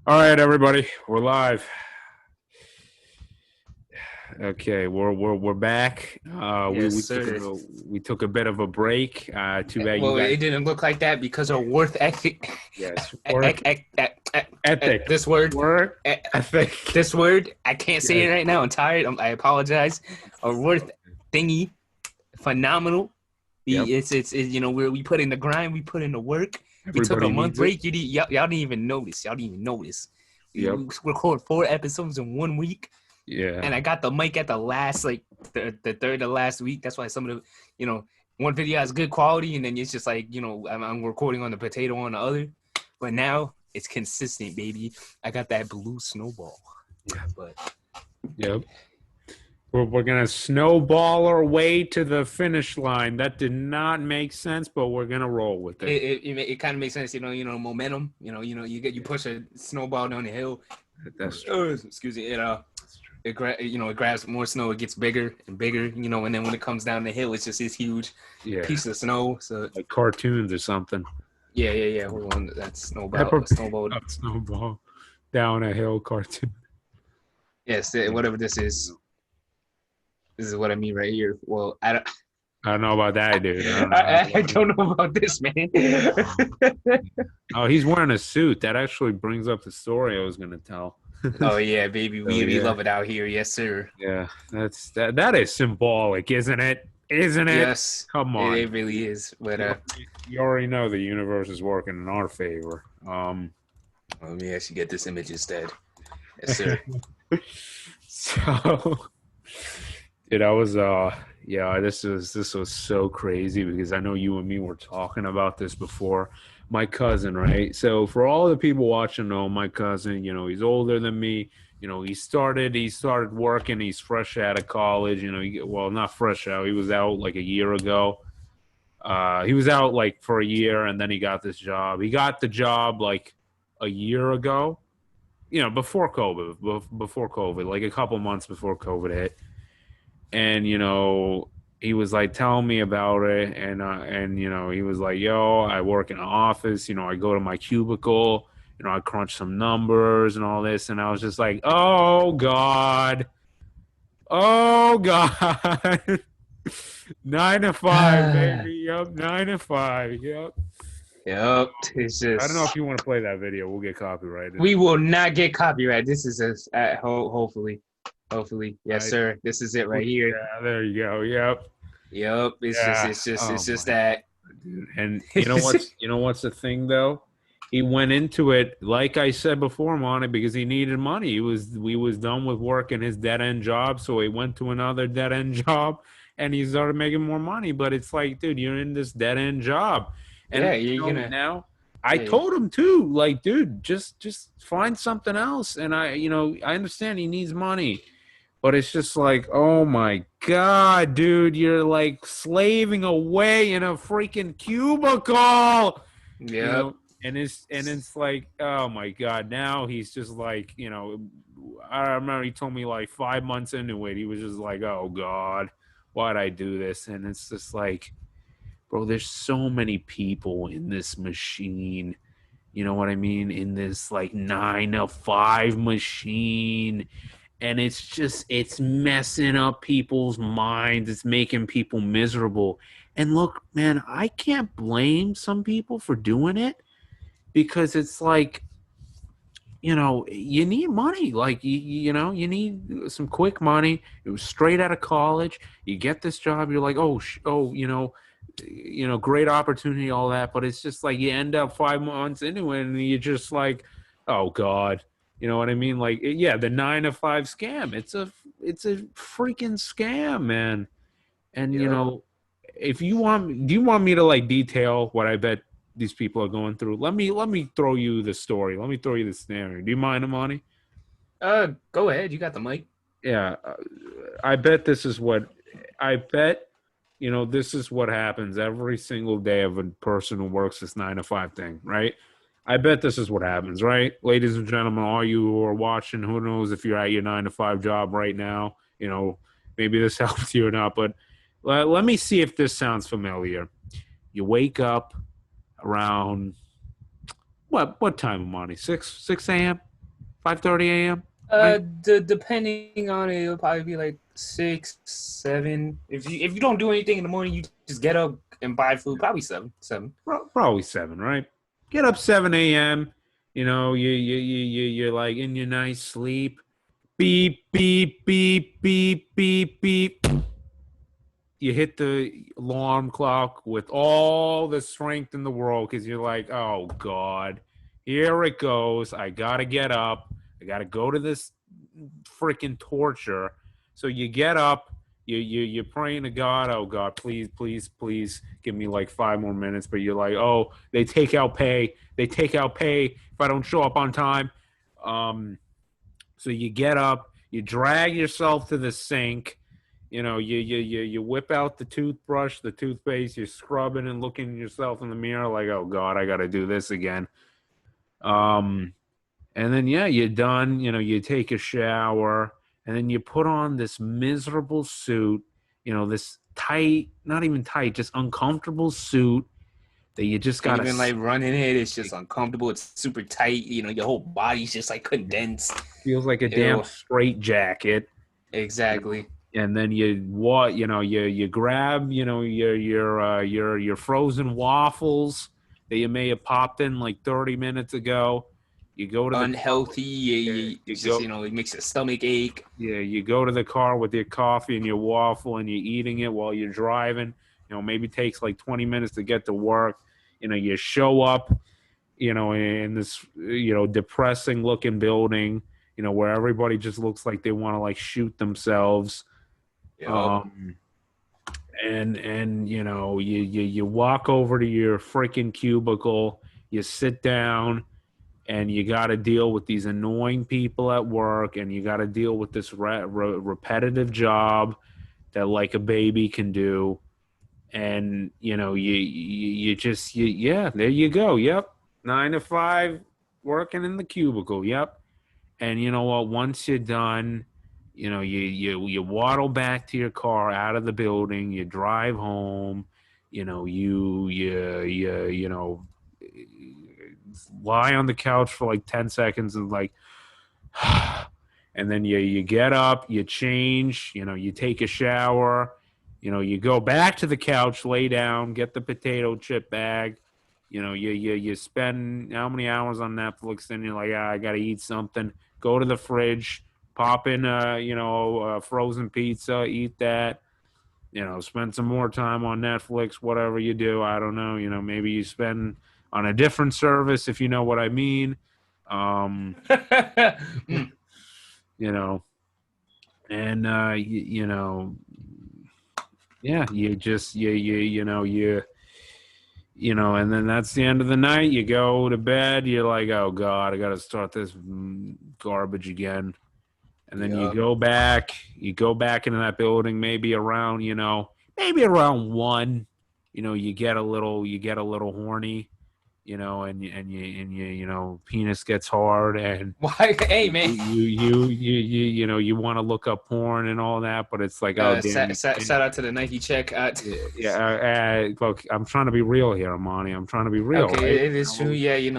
All right, everybody, we're live. Okay, we're back. We Yes, we took sir. we took a bit of a break. Too bad you Well, guys. it didn't look like that because of worth ethic. Yes, work ethic, This word, work eh, ethic. this word, I can't say it Yes, right now. I'm tired. I apologize. A worth thingy, phenomenal. yep. We put in the grind, we put in the work. We took a Everybody month needs it. break. Y'all didn't even notice. Y'all didn't even notice. We Yep. record 4 episodes in 1 week, Yeah. and I got the mic at the last, like the third to last week. That's why some of the, you know, one video has good quality, and then it's just like I'm recording on the potato on the other. But now it's consistent, baby. I got that blue snowball. Yeah. But Yep. We're gonna snowball our way to the finish line. That did not make sense, but we're gonna roll with it. it kind of makes sense, momentum. You push a snowball down the hill. That's true. Oh, excuse me. It grabs more snow. It gets bigger and bigger. And then when it comes down the hill, it's just this huge Yeah, piece of snow. So like cartoons or something. yeah. Hold on, that's Peppa snowball. Pig, Snowball. snowball down a hill cartoon. Yes, Yeah. whatever this is. This is what I mean right here. Well, I don't. I don't know about that, dude. I don't know. I don't know about this, man. Oh, he's wearing a suit. That actually brings up the story I was gonna tell. Oh yeah, baby, So we yeah, love it out here. Yes, sir. yeah. That is symbolic, isn't it? Isn't it? Yes, Come it, on. it really is. But You already know the universe is working in our favor. let me actually get this image instead. Yes, sir. So dude, I was yeah, this was so crazy because I know you and me were talking about this before. My cousin, right? So for all the people watching know my cousin, he's older than me. He started working, he's fresh out of college, well, not fresh out. He was out like a year ago. He was out like for a year and then he got this job. He got the job like a year ago, before COVID, like a couple months before COVID hit. And he was like telling me about it, and he was like, yo, I work in an office, I go to my cubicle, I crunch some numbers and all this. And I was just like, oh god, oh god. 9 to 5, baby. Yep, 9 to 5. Yep. Yep. It's I don't know just if you want to play that video. We'll get copyrighted. we will not get copyright. This is hopefully, yes, I, sir. This is it right here. yeah, there you go. Yep. Yep. It's just Yeah. it's just Oh it's just my that. dude. And you know what's the thing though? He went into it like I said before, Monty, because he needed money. He was done with working his dead end job, so he went to another dead end job, and he started making more money. But it's like, dude, you're in this dead end job, Yeah, and you're gonna. now I Yeah. told him too, like, dude, just find something else. And I understand he needs money, but it's just like, oh my God, dude, you're like slaving away in a freaking cubicle, you Yep. know, and it's like, oh my God, now he's just like, I remember he told me like 5 months into it, he was just like, oh God, why'd I do this? And it's just like, bro, there's so many people in this machine. You know what I mean? In this like 9 to 5 machine, and it's messing up people's minds, it's making people miserable. And look, man, I can't blame some people for doing it because it's like, you need money, like you need some quick money. It was straight out of college, you get this job, you're like, oh, great opportunity, all that, but it's just like you end up 5 months into it and you're just like, oh God, you know what I mean? Like, yeah, the 9 to 5 scam. It's a freaking scam, man. And Yep. if you want, do you want me to like detail what I bet these people are going through? Let me throw you the story. Let me throw you the scenario. Do you mind, Amani? Go ahead. You got the mic. Yeah, I bet this is what I bet. This is what happens every single day of a person who works this 9 to 5 thing, right? I bet this is what happens, right? Ladies and gentlemen, all you who are watching, who knows if you're at your 9 to 5 job right now, maybe this helps you or not, but let me see if this sounds familiar. You wake up around what time, Monty? 6 a.m. 5:30 a.m. Right? Depending on it, it'll probably be like 6, 7. If you don't do anything in the morning, you just get up and buy food. Probably 7, 7. Probably 7, right? Get up 7 a.m. You know, you're like in your nice sleep. Beep, beep, beep, beep, beep, beep. You hit the alarm clock with all the strength in the world because you're like, oh God, here it goes. I gotta get up. I gotta go to this freaking torture. So you get up, you're praying to God, oh God, please, please, please give me like 5 more minutes. But you're like, oh, they take out pay. They take out pay if I don't show up on time. So you get up, you drag yourself to the sink, you whip out the toothbrush, the toothpaste, you're scrubbing and looking at yourself in the mirror like, oh God, I got to do this again. And then yeah, you're done. You take a shower, and then you put on this miserable suit. This tight, not even tight, just uncomfortable suit that you just Can't gotta. even like run in it. It's just uncomfortable. It's super tight. Your whole body's just like condensed. Feels like a damn Ew. straight jacket. Exactly. And then you grab your frozen waffles that you may have popped in like 30 minutes ago. You go to the car Unhealthy. you It's just go it makes your stomach ache. yeah, you go to the car with your coffee and your waffle, and you're eating it while you're driving. Maybe takes like 20 minutes to get to work. You show up in this depressing looking building, where everybody just looks like they want to like shoot themselves. Yep. And you walk over to your freaking cubicle, you sit down, and you got to deal with these annoying people at work, and you got to deal with this repetitive job that like a baby can do. And yeah, there you go. Yep, 9 to 5, working in the cubicle. Yep. And you know what? Once you're done, you waddle back to your car out of the building. You drive home. You lie on the couch for like 10 seconds and like, and then you get up, you change. You take a shower. You go back to the couch, lay down, get the potato chip bag. You spend how many hours on Netflix? Then you're like, I gotta eat something. Go to the fridge, pop in frozen pizza, eat that. Spend some more time on Netflix, whatever you do. I don't know. Maybe you spend on a different service if you know what I mean. Mm. You know, and yeah, and then that's the end of the night. You go to bed. You're like, oh God, I got to start this garbage again. And then you Yep. go back. You go back into that building. Maybe around 1. You get a little horny. And penis gets hard, and Why? Hey, man. you want to look up porn and all that, but it's like, oh damn, you can't. Shout out to the Nike check. Yeah. Look, I'm trying to be real here, Amani. I'm trying to be real, Okay, right? it is true. Yeah, it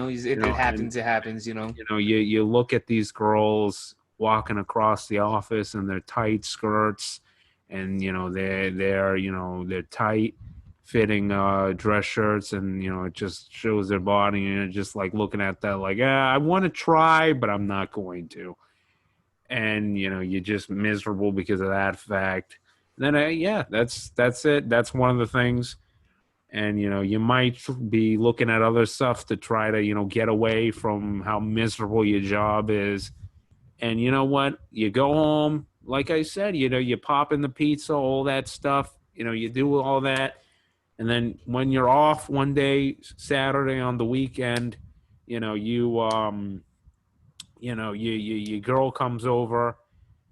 happens. And It happens. you look at these girls walking across the office in their tight skirts, and they're tight fitting dress shirts, and it just shows their body, and you're just like looking at that like, I want to try, but I'm not going to. And you're just miserable because of that fact. And then yeah, that's it. That's one of the things. And you might be looking at other stuff to try to get away from how miserable your job is. And you know what? You go home, like I said, you pop in the pizza, all that stuff. You do all that, and then when you're off one day, Saturday on the weekend, your girl comes over.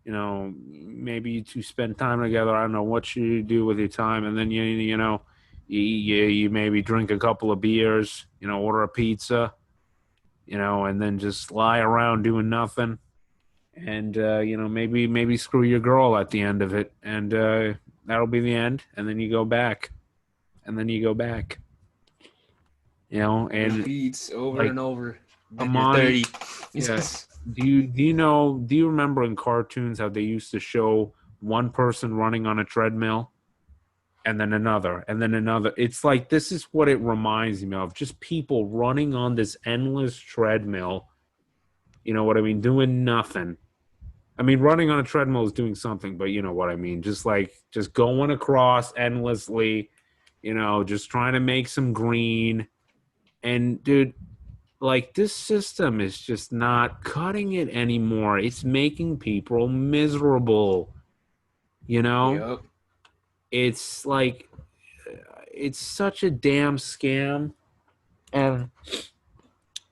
Maybe you two spend time together. I don't know what you do with your time, and then you maybe drink a couple of beers. Order a pizza. And then just lie around doing nothing. And maybe screw your girl at the end of it, and that'll be the end. And then you go back, and then you go back. And Repeats over like and over. Then you're Amani, 30. yeah, Do you remember in cartoons how they used to show one person running on a treadmill and then another and then another? It's like this is what it reminds me of. Just people running on this endless treadmill. You know what I mean? Doing nothing. I mean, running on a treadmill is doing something, but you know what I mean. Just going across endlessly, just trying to make some green. And dude, like this system is just not cutting it anymore. It's making people miserable, you know? Yep. It's like it's such a damn scam. And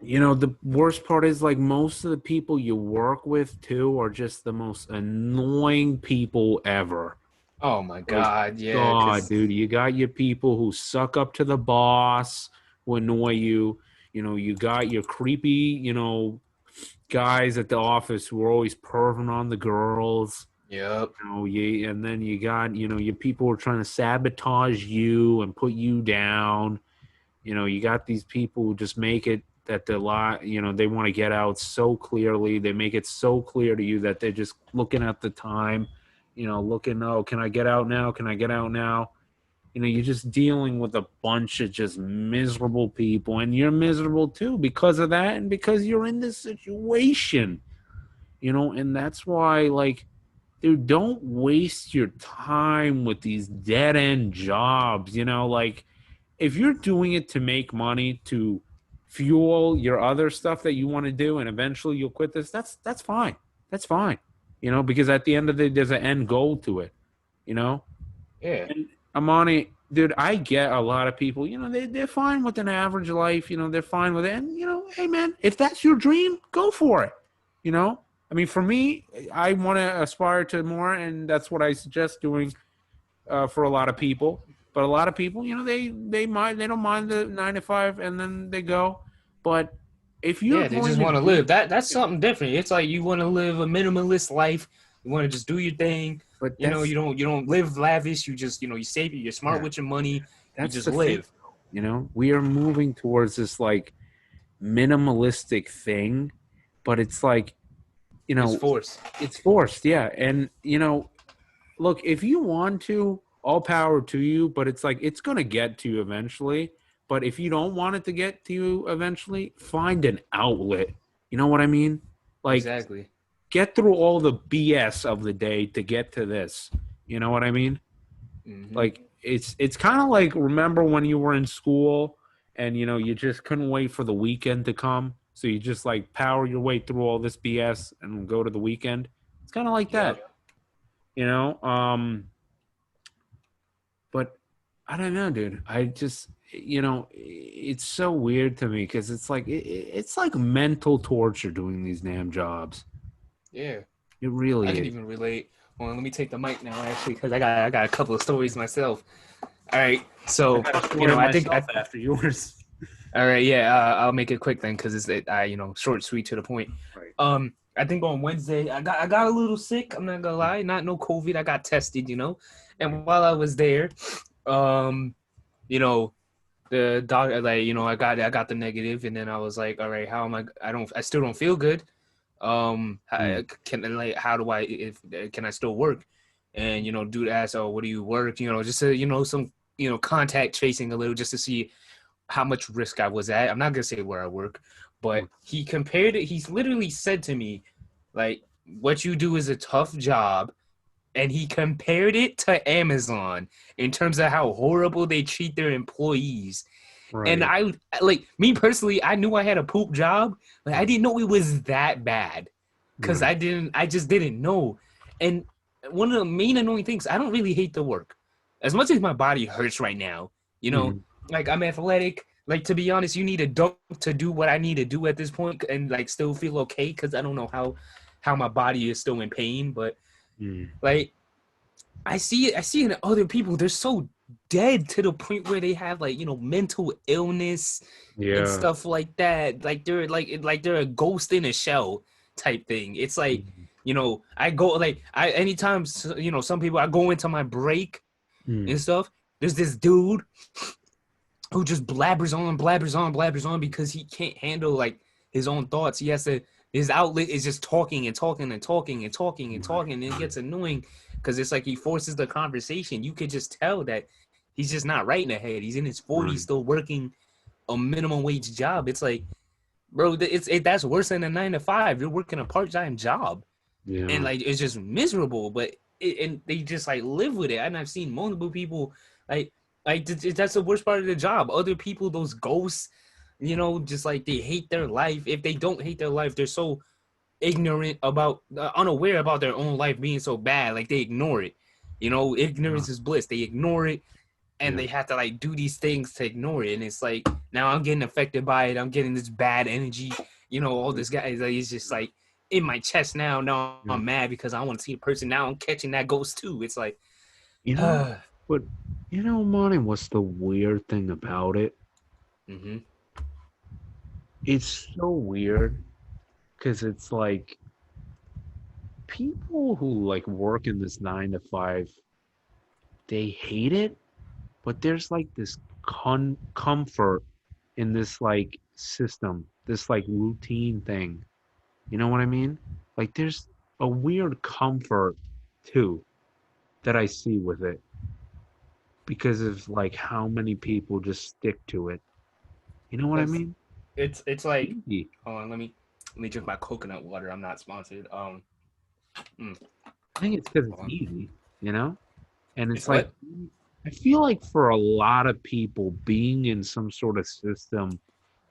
the worst part is like most of the people you work with too are just the most annoying people ever. Oh my Like, God, yeah, God, because dude, you got your people who suck up to the boss, who annoy you. You got your creepy, guys at the office who are always perving on the girls. yep, And then you got, your people who are trying to sabotage you and put you down. You got these people who just make it that they're they want to get out so clearly. They make it so clear to you that they're just looking at the time, looking, oh, can I get out now? Can I get out now? You're just dealing with a bunch of just miserable people, and you're miserable too because of that and because you're in this situation, and that's why, like, dude, don't waste your time with these dead end jobs, like, if you're doing it to make money to fuel your other stuff that you want to do and eventually you'll quit this, that's fine. That's fine. Because at the end of the day there's an end goal to it, you know? yeah, And Amani, dude, I get a lot of people, they're fine with an average life, they're fine with it. And hey man, if that's your dream, go for it. I mean, for me, I want to aspire to more, and that's what I suggest doing for a lot of people. But a lot of people, they don't mind the 9 to 5, and then they go. But if you're yeah. They going just to want to do, live. That's something different. It's like you want to live a minimalist life. You want to just do your thing. but You don't live lavish. You just you save. You're smart yeah, with your money. You that's just the thing. live. We are moving towards this like minimalistic thing, but it's like you It's know, forced. it's forced, yeah. And look, if you want to, all power to you, but it's like it's going to get to you eventually. But if you don't want it to get to you eventually, find an outlet. You know what I mean? Like, Exactly. get through all the BS of the day to get to this. You know what I mean? Hmm. Like, it's kind of like, remember when you were in school and you just couldn't wait for the weekend to come, so you just like power your way through all this BS and go to the weekend. It's kind of like that, Yep. you know. But I don't know, dude. I just, it's so weird to me because it's like it's like mental torture doing these damn jobs. Yeah. It I really can is. even relate. Hold on, let me take the mic now, actually, because I got a couple of stories myself. All right, I so got a story I think myself after yours. all right, yeah, I'll make it quick then, because short, sweet, to the point. Right. I think on Wednesday I got a little sick. I'm not gonna lie, not no COVID. I got tested, Right. and while I was there, um, you know, the doctor, like, I got the negative, and then I was like, all right, how am I? I still don't feel good. Mm. How do I, if can I still work? And dude asked, oh, what do you work? Just to, some contact tracing a little, just to see how much risk I was at. I'm not gonna say where I work, but he compared it. He's literally said to me, like, what you do is a tough job, and he compared it to Amazon in terms of how horrible they treat their employees. And Right. I, like, me personally, I knew I had a poop job, but I didn't know it was that bad, because Right. I just didn't know. And one of the main annoying things, I don't really hate the work as much as my body hurts right now. You know, Mhm. like, I'm athletic. Like, to be honest, you need a dunk to do what I need to do at this point, and like still feel okay, because I don't know how my body is still in pain. But Mm. like, I see in other people, they're so dead to the point where they have, like, mental illness and Yeah. stuff like that. Like they're a ghost in a shell type thing. It's like, Mhm. I go, like, I anytime, some people, I go into my break Mm. and stuff. There's this dude who just blabbers on, blabbers on, blabbers on, because he can't handle, like, his own thoughts. He has to his outlet is just talking and talking and talking and talking and Right. talking, and it gets annoying because it's like he forces the conversation. You could just tell that he's just not right in the head. He's in his 40s, Right. still working a minimum wage job. It's like, bro, that's worse than a 9 to 5. You're working a part-time job, and Yeah. like it's just miserable. But and they just like live with it. And I've seen multiple people like that's the worst part of the job. Other people, those ghosts, just like they hate their life. If they don't hate their life, they're so ignorant about unaware about their own life being so bad. Like they ignore it. Yeah. Ignorance is bliss. They ignore it, and Yeah. they have to like do these things to ignore it. And it's like now I'm getting affected by it. I'm getting this bad energy. All this guy like, it's just like in my chest now. Now Yeah. I'm mad because I want to see a person. Now I'm catching that ghost too. It's like, You know, but Monty, what's the weird thing about it? mm-hmm. It's so weird because it's like people who like work in this 9 to 5, they hate it, but there's like this comfort in this like system, this like routine thing. You know what I mean? Like there's a weird comfort too that I see with it because of like how many people just stick to it. You know what I Because mean? it's like, Easy. hold on, let me drink my coconut water. I'm not sponsored. Mm, I think it's because hold it's on. easy, you know? And It's it's like, what? I feel like for a lot of people, being in some sort of system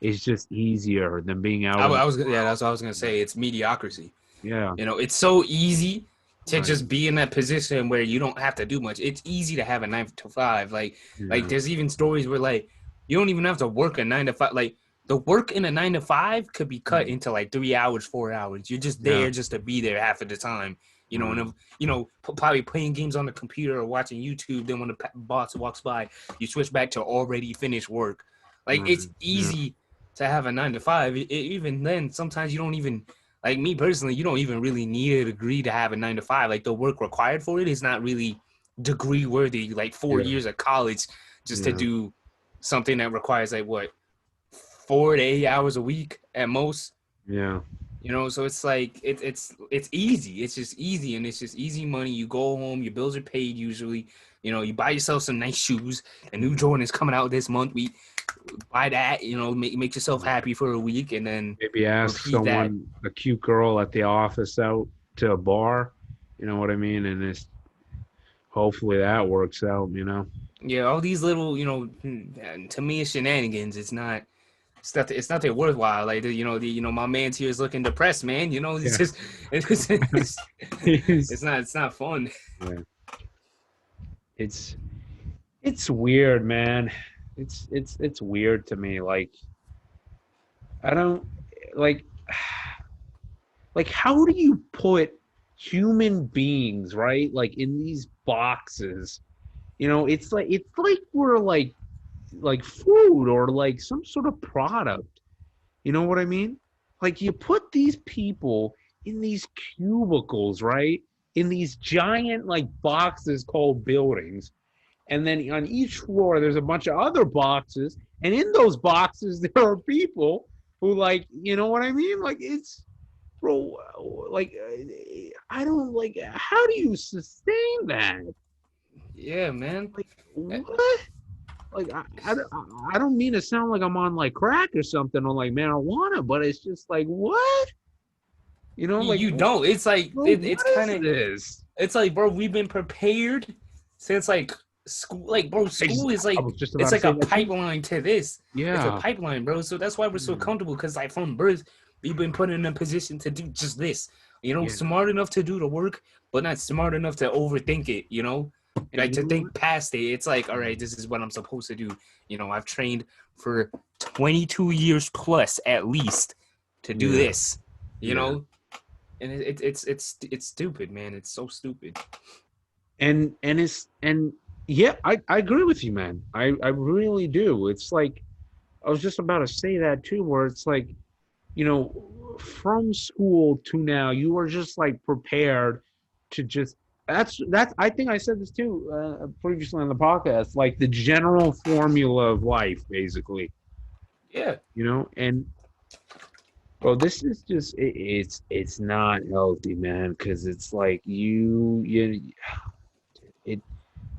is just easier than being out in the I was yeah, world. that's what I was gonna say. It's mediocrity. Yeah, It's so easy to right. just be in that position where you don't have to do much. It's easy to have a 9 to 5. Like Yeah, there's even stories where like you don't even have to work a 9 to 5. Like the work in a 9 to 5 could be cut mm, into like 3 hours, 4 hours. You're just yeah, there just to be there half of the time. And right, if, probably playing games on the computer or watching YouTube. Then when the boss walks by, you switch back to already finished work. Like right. it's Yeah, easy to have a 9 to 5. Even then, sometimes you don't even like me personally, you don't even really need a degree to have a 9 to 5. Like the work required for it is not really degree worthy. Like four yeah, years of college just to yeah, do something that requires like what 4 to 8 hours a week at most. yeah, So it's like it's easy. It's just easy, and it's just easy money. You go home, your bills are paid usually. You buy yourself some nice shoes. A new mm, Jordan is coming out this month. We buy that. Make yourself yeah. happy for a week, and then Maybe ask repeat that. someone, a cute girl at the office out to a bar. You know what I mean? And it's hopefully that works out, you know? Yeah, all these little, to me, it's shenanigans. It's nothing worthwhile. Like my man's here is looking depressed, man. It's Yeah. just, It's, it's not fun. yeah. It's it's weird, man. It's weird to me. Like I don't like like how do you put human beings, right? Like in these boxes. It's like we're like food or like some sort of product. You know what I mean? Like you put these people in these cubicles, right? In these giant like boxes called buildings. And then on each floor, there's a bunch of other boxes. And in those boxes, there are people who, like, you know what I mean? Like, it's, bro, like, I don't like, how do you sustain that? Yeah, man. Like, what? Like, I don't mean to sound like I'm on like crack or something or like marijuana, but it's just like, what? Like, You don't. It's like bro, it's what kind is of. this? It's like, bro, we've been prepared since like school. Like, bro, school is I like was just it's about to like say a that too. pipeline to this. It's a Yeah. pipeline, bro. So that's why we're so Yeah. comfortable because like from birth, we've been put in a position to do just this. Yeah. Smart enough to do the work, but not smart enough to overthink it. And Like you to know what? think past it. It's like, all right, this is what I'm supposed to do. I've trained for 22 years plus at least to do Yeah. this. You Yeah. know, and it's stupid, man. It's so stupid. And yeah, I agree with you, man. I really do. It's like I was just about to say that too, where it's like, from school to now, you are just like prepared to just that's I think I said this too previously on the podcast, like the general formula of life, basically, Yeah, and Bro, this is just it's not healthy, man, because it's like it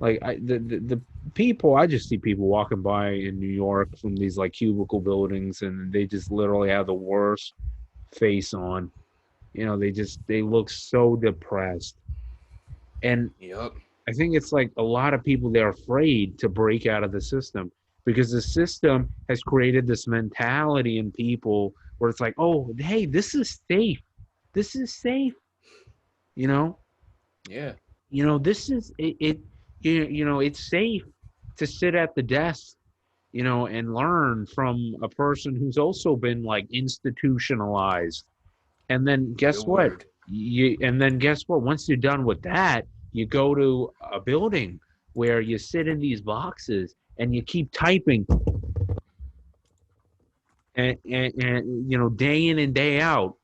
like the people I just see people walking by in New York from these like cubicle buildings and they just literally have the worst face on. They look so depressed. And Yep. I think it's like a lot of people they're afraid to break out of the system because the system has created this mentality in people where it's like, oh, hey, this is safe. This is safe. You know, Yeah. this is it. It's safe to sit at the desk, and learn from a person who's also been like institutionalized. And then Good guess what? word. Once you're done with that, you go to a building where you sit in these boxes and you keep typing and day in and day out.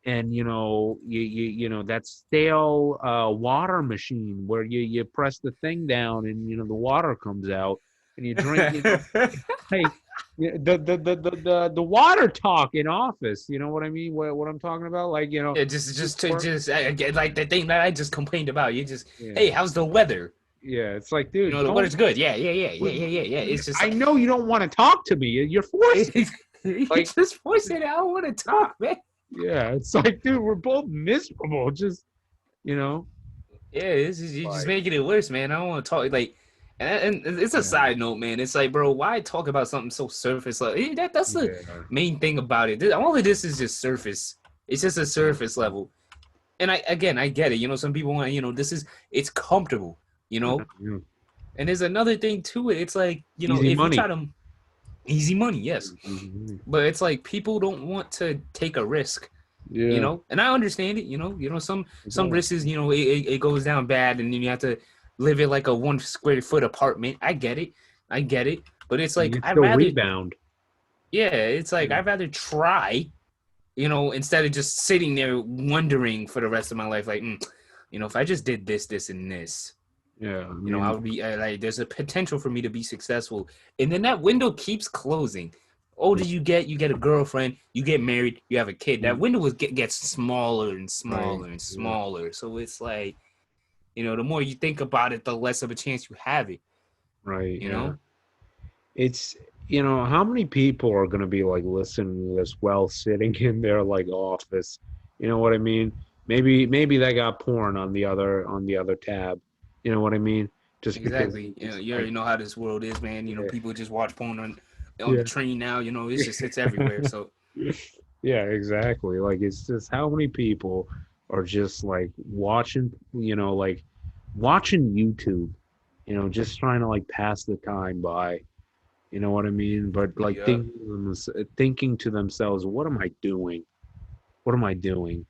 And that stale water machine where you press the thing down and the water comes out and you drink. Like the water talk in office. You know what I mean? What I'm talking about? Like Yeah, I get like the thing that I just complained about. You just, hey, yeah. how's the weather? Yeah, it's like, dude, The don't. weather's good. Yeah. It's just I like, know you don't want to talk to me. You're forcing. you Like, just forcing it. I don't want to talk, man. yeah, it's like, dude, we're both miserable. Just, you know, Yeah, you're just like, making it worse, man. I don't want to talk like, and it's a yeah, side note, man. It's like, bro, why talk about something so surface? Like that's the yeah, main thing about it. All of this is just surface. It's just a surface level. And I get it. Some people want, it's comfortable. You know, yeah. and there's another thing to it. It's like, Easy if you try money. to easy money, yes, Easy money. but it's like people don't want to take a risk. Yeah, And I understand it. it Some does. risks, it goes down bad, and then you have to live in like a 1 square foot apartment. I get it, but it's You like can I still rather, rebound. yeah, it's like Yeah, I'd rather try, instead of just sitting there wondering for the rest of my life, like, if I just did this, and this, yeah. I I mean, would be like, there's a potential for me to be successful, and then that window keeps closing. Older you get a girlfriend, you get married, you have a kid. That window gets smaller and right. smaller and Yeah, smaller. So it's like, the more you think about it, the less of a chance you have it. right. You Yeah. know? It's how many people are going to be like listening to this while sitting in their like office? You know what I mean? Maybe they got porn on the other tab. You know what I mean? Just because Exactly. it's You already like know how this world is, man. yeah, People just watch porn on the yeah. train now. It's everywhere. So Yeah, exactly. Like it's just how many people are just like watching, like watching YouTube, just trying to like pass the time by. You know what I mean? But like yeah, thinking to themselves, what am I doing? What am I doing?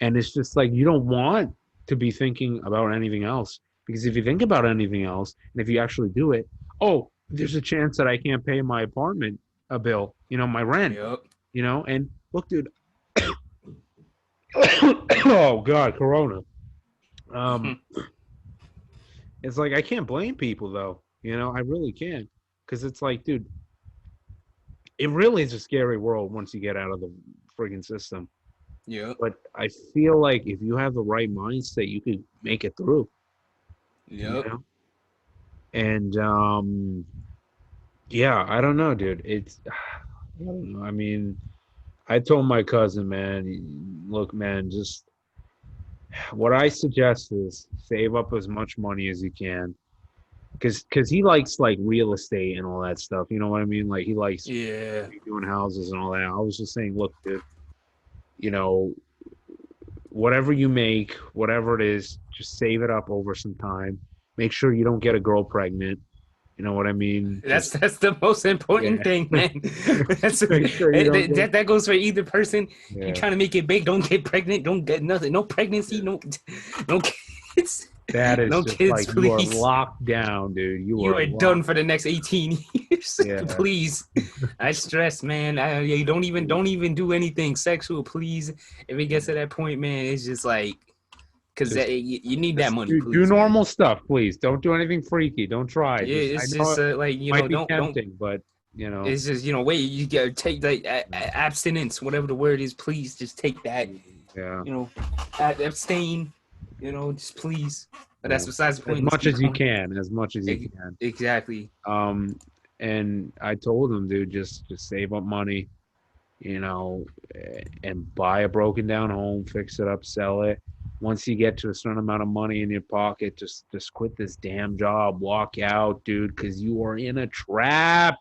And it's just like you don't want to be thinking about anything else because if you think about anything else and if you actually do it, oh, there's a chance that I can't pay my apartment a bill, my rent, yep. and look, dude, oh God, Corona. Um, it's like I can't blame people though, I really can't because it's like, dude, it really is a scary world once you get out of the friggin' system. Yep. But I feel like if you have the right mindset, you could make it through, you Yep. know? And yeah, I don't know, dude. I don't know. I mean, I told my cousin, man, look, man, just what I suggest is save up as much money as you can. Because he likes like real estate and all that stuff. You know what I mean? Like he likes Yeah. doing houses and all that. I was just saying, look, dude, you know, whatever you make, whatever it is, just save it up over some time. Make sure you don't get a girl pregnant. You know what I mean? That's Just that's the most important yeah. thing, man. That's Make sure you don't get that goes for either person. You yeah. trying to make it big, don't get pregnant, don't get nothing, no pregnancy, Yeah. no kids, That is no just kids, like you are please. locked down, dude. You You are are done locked. for the next 18 years, Yeah. please. I stress, man. You don't even do anything sexual, please. If it gets to that point, man, it's just like, because Just you need that money, do please, man. normal stuff, please. Don't do anything freaky. Don't try. Yeah, Just I it's know just it like, might be don't tempting, but You know. It's just, wait, you gotta take the abstinence, whatever the word is. Please just take that. Yeah. You know, abstain. Just please. But Yeah. that's besides the As point. Let's much keep as you going. can, as much as you can. Exactly. Um, and I told him, dude, just save up money, and buy a broken down home, fix it up, sell it. Once you get to a certain amount of money in your pocket, just quit this damn job, walk out, dude, because you are in a trap.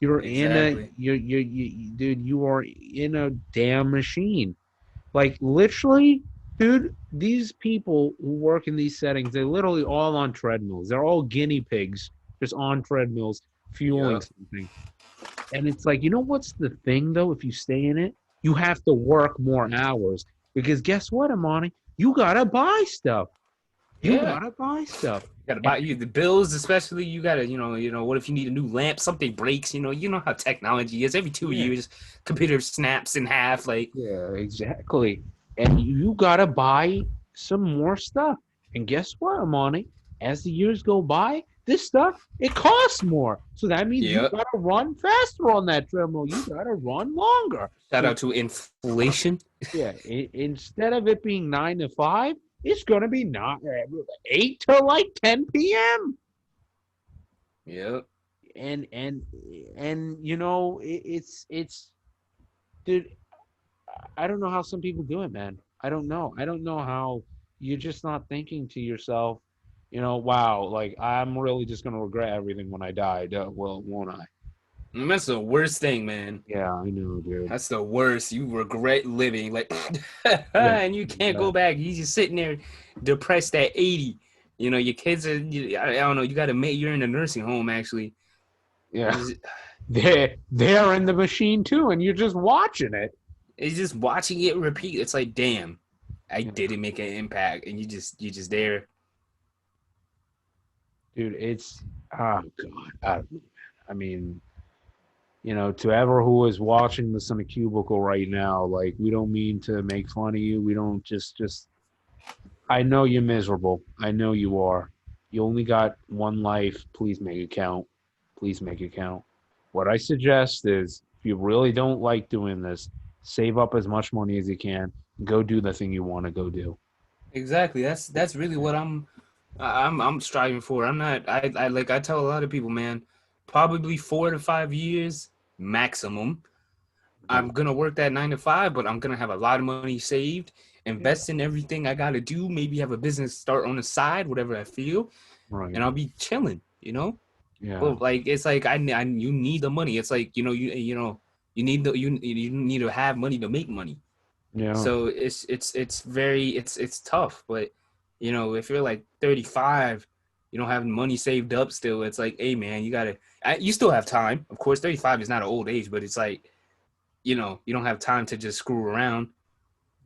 You're in a Exactly. dude, you are in a damn machine. Like literally, dude, these people who work in these settings, they're literally all on treadmills. They're all guinea pigs just on treadmills fueling Yep. something. And it's like, what's the thing though? If you stay in it, you have to work more hours because guess what, Imani? You gotta buy stuff. You Yeah. gotta buy stuff. Gotta And buy you the bills, especially. You gotta, what if you need a new lamp? Something breaks. You know how technology is. Every two yeah, years, computer snaps in half. Like, yeah, exactly. And you gotta buy some more stuff. And guess what, Amani? As the years go by, this stuff it costs more. So that means you yeah. gotta run faster on that treadmill. You gotta run longer. Shout So out to inflation. yeah, instead of it being 9 to 5, it's gonna be not 8 to like 10 p.m. Yeah. And it's dude. I don't know how some people do it, man. I don't know. I don't know how you're just not thinking to yourself, wow, like I'm really just gonna regret everything when I die. Well, won't I? And that's the worst thing, man. Yeah, I know, dude. That's the worst. You regret living, like, Yeah, and you can't yeah. go back. You just sitting there, depressed at 80. Your kids are. I don't know. You got to make. You're in a nursing home, actually. Yeah. They're in the machine too, and you're just watching it. It's just watching it repeat. It's like, damn, I Yeah. didn't make an impact, and you just there. Dude, it's oh god. I mean, to ever who is watching this in a cubicle right now, like we don't mean to make fun of you. We don't just I know you're miserable. I know you are. You only got one life. Please make it count. Please make it count. What I suggest is if you really don't like doing this, save up as much money as you can. Go do the thing you want to go do. Exactly. That's really what I'm striving for. I'm not. I like I tell a lot of people, man. Probably 4 to 5 years maximum. Yeah. I'm gonna work that 9 to 5, but I'm gonna have a lot of money saved, Yeah. invest in everything I gotta do. Maybe have a business start on the side, whatever I feel, Right. and I'll be chilling. Yeah. But like it's like you need the money. It's like you need you need to have money to make money. Yeah. So it's very it's tough. But if you're like 35, you don't have money saved up still. It's like, hey man, you still have time. Of course, 35 is not an old age, but it's like you don't have time to just screw around.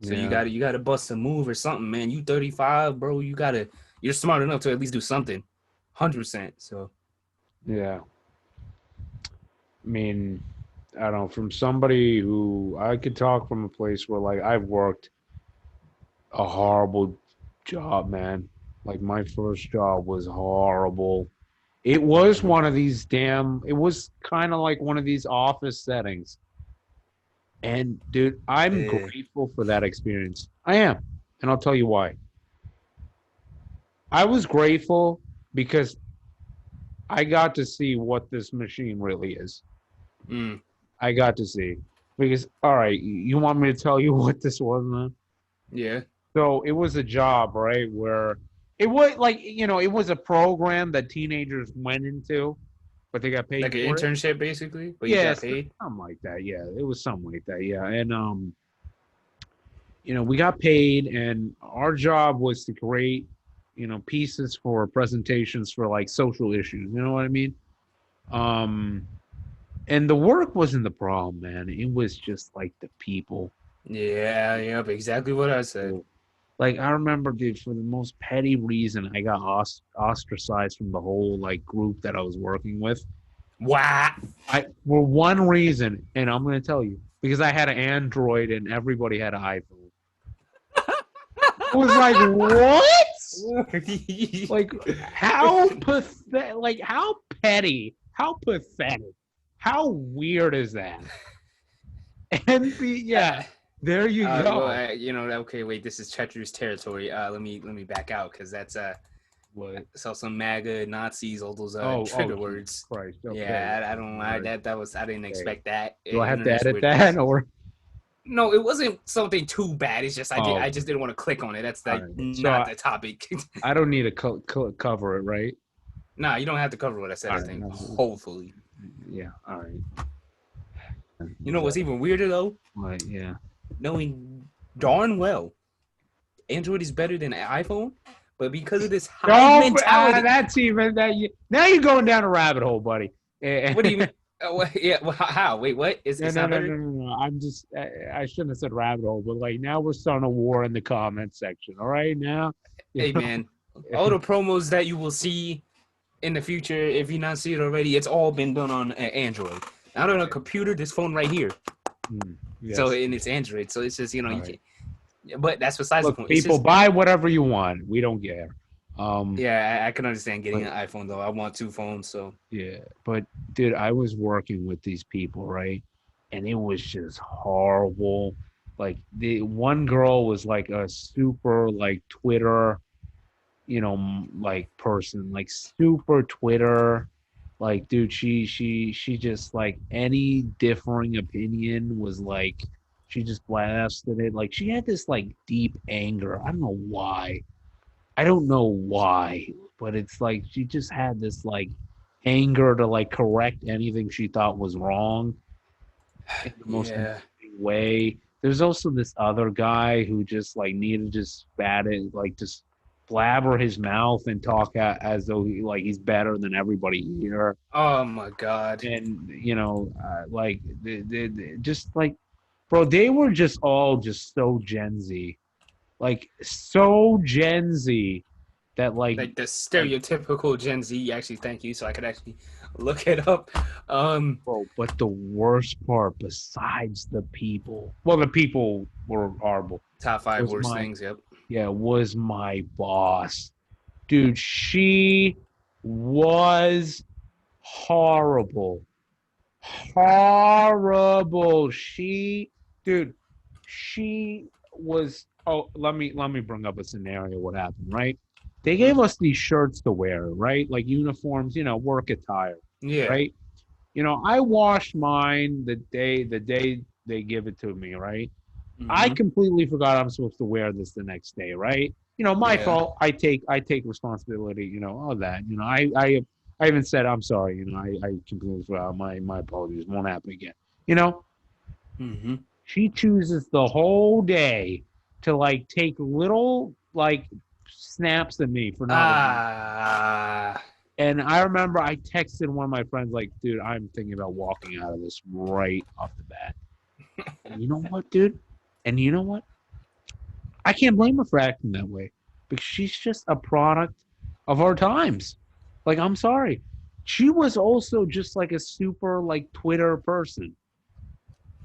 So Yeah. you gotta bust a move or something, man. You 35, bro. You're smart enough to at least do something. 100%. So Yeah. I mean, I don't know, from somebody who I could talk from a place where like I've worked a horrible job, man. Like my first job was horrible. It was one of these it was kind of like one of these office settings. And dude, I'm yeah, grateful for that experience. I am. And I'll tell you why. I was grateful because I got to see what this machine really is. mm, I got to see. Because, all right, you want me to tell you what this was, man? yeah, So it was a job, right? Where it was like, it was a program that teenagers went into, but they got paid like an for it. internship basically, but you got Yes, paid. something like that. Yeah, it was something like that. Yeah. And, we got paid, and our job was to create, pieces for presentations for like social issues. You know what I mean? Um, and the work wasn't the problem, man. It was just like the people. Yeah, yep, exactly what I said. Like I remember, dude, for the most petty reason, I got ostracized from the whole like group that I was working with. Wow. For one reason, and I'm gonna tell you because I had an Android and everybody had an iPhone. It was like what? Like how pathetic? Like how petty? How pathetic? How weird is that? Yeah, there you Well, go. okay, wait, this is treacherous territory. Let me back out because that's What? so some MAGA Nazis, all those Oh, trigger Jesus words. Christ. Okay. Yeah, I don't. All right. I didn't Okay. expect that. Do I have to Internet's edit weird that places. or? No, it wasn't something too bad. It's just Oh, I okay. just didn't want to click on it. That's All like right. So not the topic. I don't need to cover it, right? Nah, you don't have to cover what I said. All I right. think No, hopefully. yeah. All right. You know what's even weirder though? Right. Yeah. Knowing darn well Android is better than iPhone, but because of this hive No, mentality, that's even that. Now you're going down a rabbit hole, buddy. what do you mean? Yeah, well, how? Wait, what? No, It's no, not no, better? no, no, no. I'm just, I shouldn't have said rabbit hole, but like now we're starting a war in the comment section. All right, now, you Hey, know, man, all the promos that you will see in the future, if you not see it already, it's all been done on Android. Not on a computer. This phone right here. So yes. and it's Android. So it's just All you right. can't. But that's besides the Look, point. It's people, just buy whatever you want. We don't care. yeah, I can understand getting But an iPhone though. I want two phones, so yeah, but dude, I was working with these people, right? And it was just horrible. Like the one girl was like a super like Twitter, like person, like super Twitter. Like, dude, she just like any differing opinion was like she just blasted it. Like she had this like deep anger. I don't know why. I don't know why, but it's like she just had this like anger to like correct anything she thought was wrong in the most yeah. annoying way. There's also this other guy who just like needed to just spat it, like just blabber his mouth and talk as though he's better than everybody here. Oh my god. And like just like, bro, they were just all just so Gen Z, like so Gen Z that Like the like stereotypical Gen Z. Actually, thank you. So I could actually look it up. bro. But the worst part, besides the people, well, the people were horrible. Top five Was worst my things. Yep. Yeah, was my boss, dude. She was horrible, horrible. Dude, she was. Oh, let me bring up a scenario. What happened? Right? They Mm-hmm. gave us these shirts to wear, right? Like uniforms, work attire, Yeah. right? I washed mine the day they give it to me, right? I Mm-hmm. completely forgot I'm supposed to wear this the next day, right? My Yeah. fault. I take responsibility, of that. I even said I'm sorry, I completely forgot. My apologies. Won't happen again. You know, Mm-hmm. she chooses the whole day to like take little like snaps at me for not wearing. Ah. And I remember I texted one of my friends like, dude, I'm thinking about walking out of this right off the bat. And you know what, dude? And you know what? I can't blame her for acting that way because she's just a product of our times. Like, I'm sorry. She was also just like a super like Twitter person,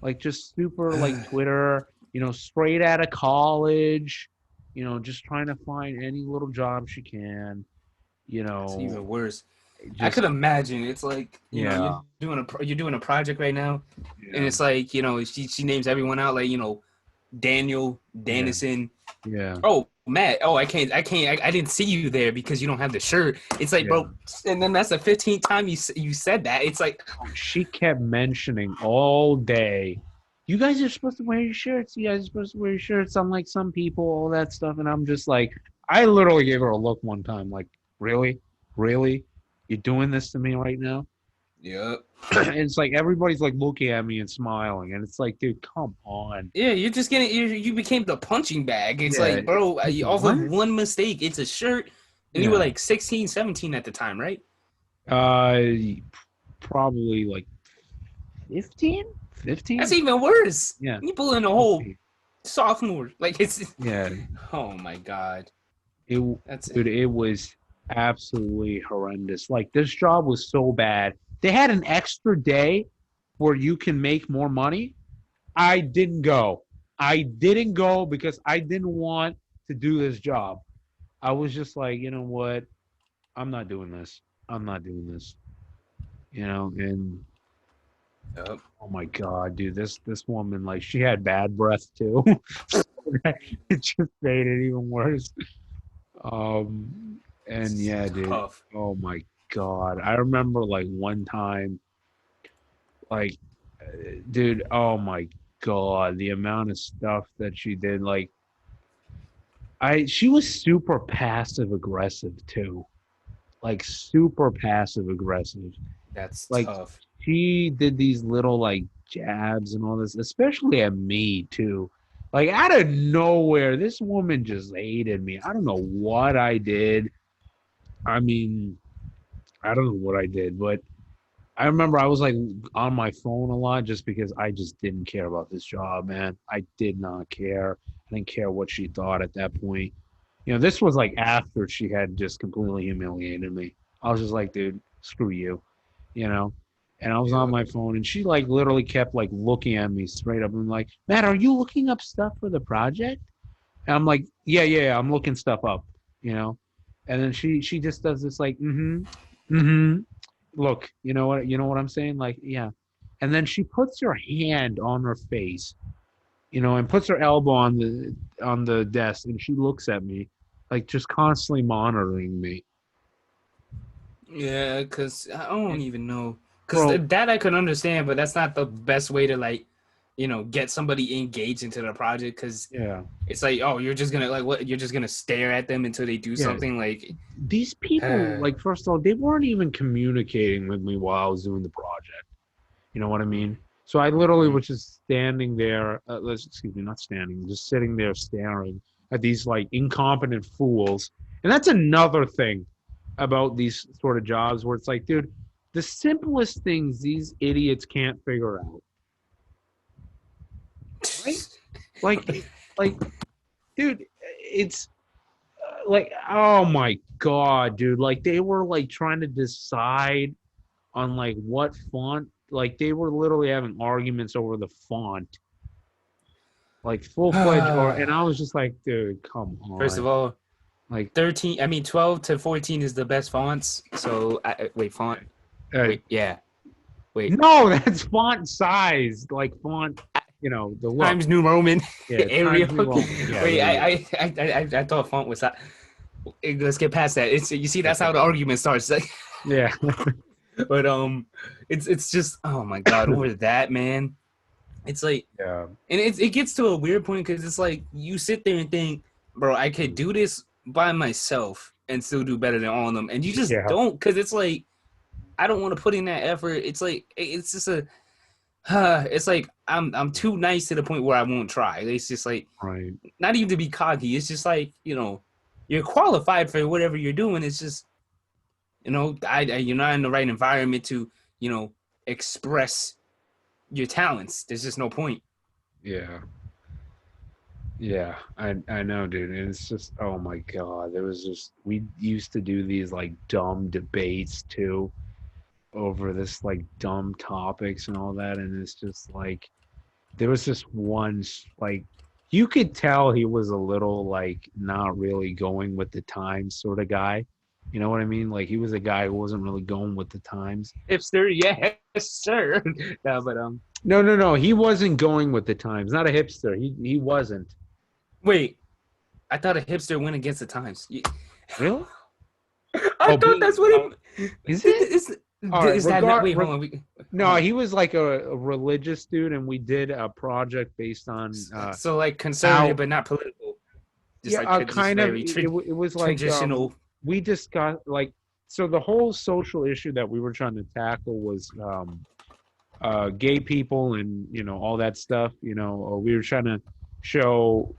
like just super like Twitter, straight out of college, just trying to find any little job she can, you It's know, even worse. I just could imagine. It's like yeah, you're doing a project right now, and yeah, it's like she names everyone out like Daniel, yeah, Dennison. yeah, Oh, Matt. Oh, I didn't see you there because you don't have the shirt. It's like, yeah. bro, and then that's the 15th time you said that. It's like, She kept mentioning all day, you guys are supposed to wear your shirts. You guys are supposed to wear your shirts. Unlike some people, all that stuff. And I'm just like, I literally gave her a look one time, like, really? Really? You're doing this to me right now? yeah, And it's like everybody's like looking at me and smiling. And it's like, dude, come on. yeah. You're just getting you became the punching bag. It's Yeah. like, bro, off of What? one mistake, it's a shirt, and you were Yeah. like 16, 17 at the time, right? Uh, Probably like 15? That's 15? even worse. Yeah. You pulling a whole 15. sophomore. Like it's. Yeah. Oh my god. It, That's dude, it was absolutely horrendous. Like this job was so bad. They had an extra day where you can make more money. I didn't go. I didn't go because I didn't want to do this job. I was just like, you know what? I'm not doing this. I'm not doing this. And Yep. Oh my god, dude, this woman, like, she had bad breath too. It just made it even worse. And It's yeah, dude. tough. Oh my god, I remember like one time, like, dude. Oh my god, the amount of stuff that she did. Like, she was super passive aggressive too. Like super passive aggressive. That's Like tough. she did these little like jabs and all this, especially at me too. Like out of nowhere, this woman just hated me. I don't know what I did. I mean, I don't know what I did, but I remember I was like on my phone a lot just because I just didn't care about this job, man. I did not care. I didn't care what she thought at that point. This was like after she had just completely humiliated me. I was just like, dude, screw you, you know? And I was on Yeah. my phone and she like literally kept like looking at me straight up and like, Matt, are you looking up stuff for the project? And I'm like, yeah, I'm looking stuff up, you know? And then she just does this like, mm-hmm. Look, you know what I'm saying? Like, yeah. And then she puts her hand on her face, and puts her elbow on the desk, and she looks at me, like just constantly monitoring me. Yeah, cause I don't And, even know. Cause bro, that I can understand, but that's not the best way to like, get somebody engaged into the project. Cause yeah, it's like, oh, you're just gonna like what? You're just gonna stare at them until they do yeah. something. Like, These people, like, first of all, they weren't even communicating with me while I was doing the project. You know what I mean? So I literally Mhm. was just standing there. Excuse me, not standing, just sitting there staring at these like incompetent fools. And that's another thing about these sort of jobs where it's like, dude, the simplest things these idiots can't figure out, right? Like, like, dude, it's like, oh my god, dude, like they were like trying to decide on like what font. Like they were literally having arguments over the font, like full fledged. And I was just like, dude, come First of on, all, like, 13. I mean, 12 to 14 is the best fonts. So wait, font. uh, Wait, yeah. Wait, no, that's font size, like font, the look. Times New Roman, Yeah, Arial. Times New Roman. Yeah, Wait, there you go. I thought font was that. Let's get past that. It's you see that's Okay. how the argument starts. Yeah, But it's just oh my god over that man. It's like yeah, and it gets to a weird point because it's like you sit there and think, bro, I could do this by myself and still do better than all of them, and you just yeah. don't because it's like I don't want to put in that effort. It's like it's just a it's like I'm too nice to the point where I won't try. It's just like Right. not even to be cocky. It's just like you're qualified for whatever you're doing. It's just you're not in the right environment to express your talents. There's just no point. Yeah. Yeah, I know, dude. And it's just, oh my God. There was just, we used to do these like dumb debates too over this like dumb topics and all that. And it's just like, there was this one, like, you could tell he was a little like not really going with the times sort of guy. You know what I mean? Like, he was a guy who wasn't really going with the times. Hipster, yes, sir. No, but No, no, no. He wasn't going with the times. Not a hipster. He wasn't. wait. I thought a hipster went against the times. Really? I Oh, thought that's what is it it? All right. is. That not? Wait, hold on. No, Hold he was like a religious dude, and we did a project based on on. So like conservative, how. but not political. Just Yeah, like just kind of. very It was like traditional. we discussed like, so the whole social issue that we were trying to tackle was gay people and all that stuff. We were trying to show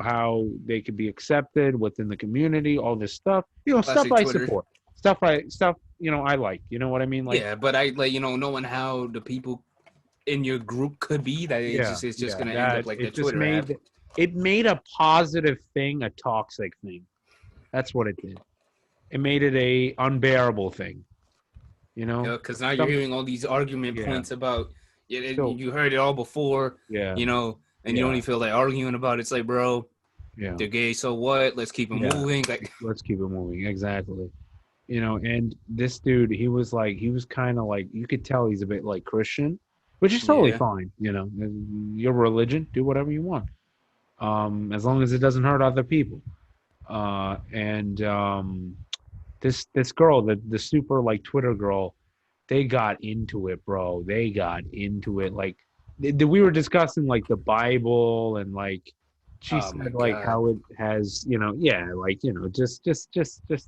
how they could be accepted within the community, all this stuff. Stuff Classic I Twitter. support, stuff I like. You know what I mean? Like, Yeah, but I like knowing how the people in your group could be that yeah, it's just yeah. gonna end up That like the it just Twitter app. made a positive thing a toxic thing. That's what it did. It made it a unbearable thing. Because now you're Some hearing all these argument Yeah. points about So you heard it all before, yeah, and you don't yeah, even feel like arguing about it. It's like, bro, yeah, they're gay, so what? Let's keep them yeah. moving. Like, Let's keep it moving. Exactly. And this dude, he was kind of like, you could tell he's a bit like Christian. which is totally Yeah. fine. Your religion, do whatever you want, as long as it doesn't hurt other people. And this girl, the super like Twitter girl, they got into it, bro. They got into it. Like we were discussing like the Bible and like she Oh my said like God. how it has, yeah, like just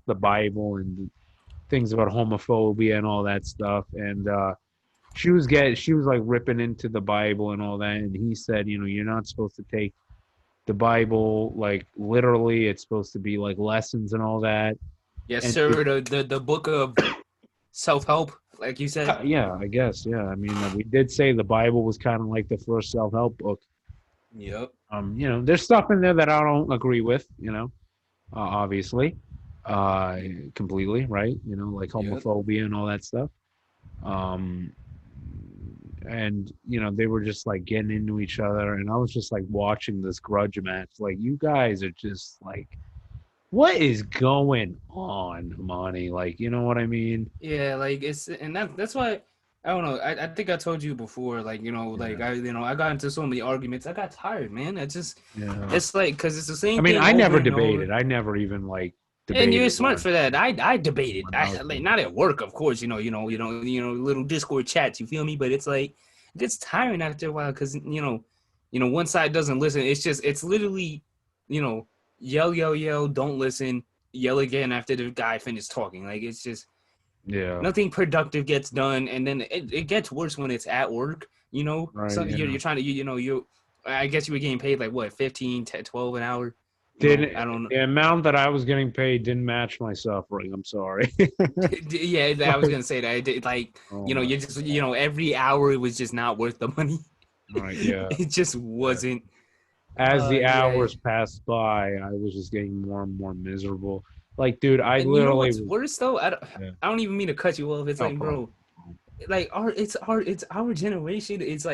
the Bible and things about homophobia and all that stuff. And she was like ripping into the Bible and all that. And he said, you're not supposed to take the Bible like literally. It's supposed to be like lessons and all that. Yes, And sir. The book of self help, like you said. yeah, I guess. Yeah. I mean, we did say the Bible was kind of like the first self-help book. Yep. There's stuff in there that I don't agree with, obviously, uh, completely, right? Like Yep. homophobia and all that stuff. Um, and they were just like getting into each other, and I was just like watching this grudge match. Like, you guys are just like, what is going on, Imani? Like, you know what I mean? Yeah, like it's and that's why I don't know. I think I told you before, like like Yeah. I got into so many arguments. I got tired, man. Yeah. It's like because it's the I same mean, thing I over never and over. debated. I never even like And you're debated smart for that. I debated. when I I was like younger. not at work, of course. Little Discord chats. You feel me? But it's like it gets tiring after a while because one side doesn't listen. It's literally, you know, yell, yell, yell. Don't listen. Yell again after the guy finished talking. Like it's just Yeah. nothing productive gets done, and then it gets worse when it's at work. Right. So Yeah. you're trying to you. I guess you were getting paid like what 15, 10, 12 an hour. Didn't I don't know. the amount that I was getting paid didn't match my suffering. I'm sorry. Yeah, I was Like, gonna say that. Like, oh my you're just, God. every hour it was just not worth the money. All right. Yeah. It just Yeah. wasn't. As the Yeah. hours passed by, I was just getting more and more miserable. Like, dude, I And you know literally what's was. worse though? Yeah. I don't even mean to cut you off. It's Oh, like, go ahead. bro, like it's our generation. It's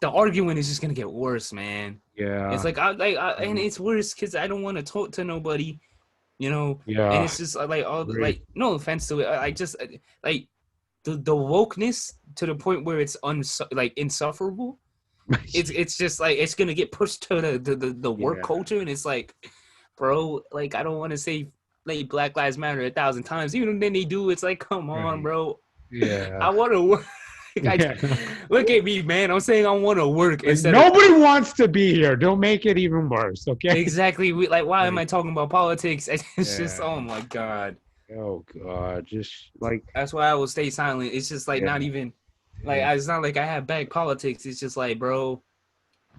the arguing is just gonna get worse, man. It's Yeah. like and Yeah. it's worse because I don't want to talk to nobody, and Yeah. it's just like all Agree. like no offense to it. I just like the wokeness to the point where it's like insufferable. It's just like it's gonna get pushed to the work Yeah. culture, and it's like, bro, like I don't want to say like Black Lives Matter 1,000 times, even then they do. It's like, come on, Right. bro, Yeah. I want to work. Yeah. Look at me, man. I'm saying I want to work Like, instead of nobody wants to be here. Don't make it even worse, okay? exactly. Like, why am Like, I talking about politics? It's just, oh yeah. my god. Oh God. Just like, That's why I will stay silent. It's just like not yeah. even like Yeah. it's not like I have bad politics. It's just like, bro,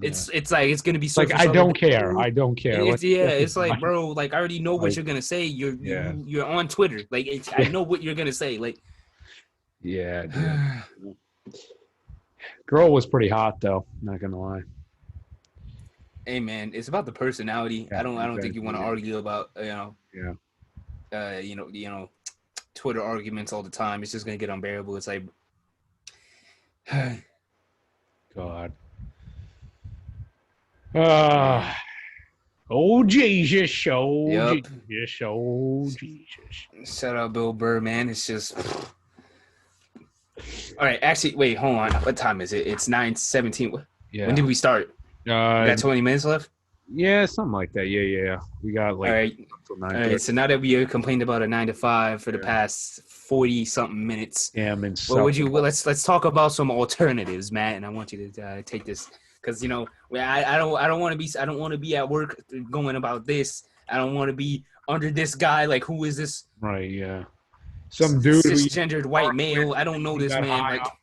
Yeah. it's like it's gonna be Like, surface I level. don't care. I don't care. It's Let's yeah, get this it's like, done. bro, like I already know what Like, you're gonna say. yeah. You're on Twitter. Like I Yeah. know what you're gonna say. Like, Yeah, dude. Girl was pretty hot though, not gonna lie. hey man, it's about the personality. Yeah, I don't think you exactly. want to Yeah. argue about Yeah. Twitter arguments all the time. It's just gonna get unbearable. It's like, God. man. Oh Jesus, oh Yep. Jesus, oh Jesus. Shout out Bill Burr, man. It's just all right. Actually, wait, hold on. What time is it? It's 9:17. When Yeah. did we start? We Uh got 20 minutes left. yeah, something like that. Yeah, yeah, yeah. We got All like right. until All right. 9:30. So now that we complained about a 9 to 5 for the Yeah. past 40 something minutes, Damn what would you? Well, insufferable. let's talk about some alternatives, Matt. And I want you to take this because I don't want to be at work going about this. I don't want to be under this guy. Like, who is this Right, yeah. Some dude who used to cisgendered white work with male? I don't and know he this got man. high Like, off.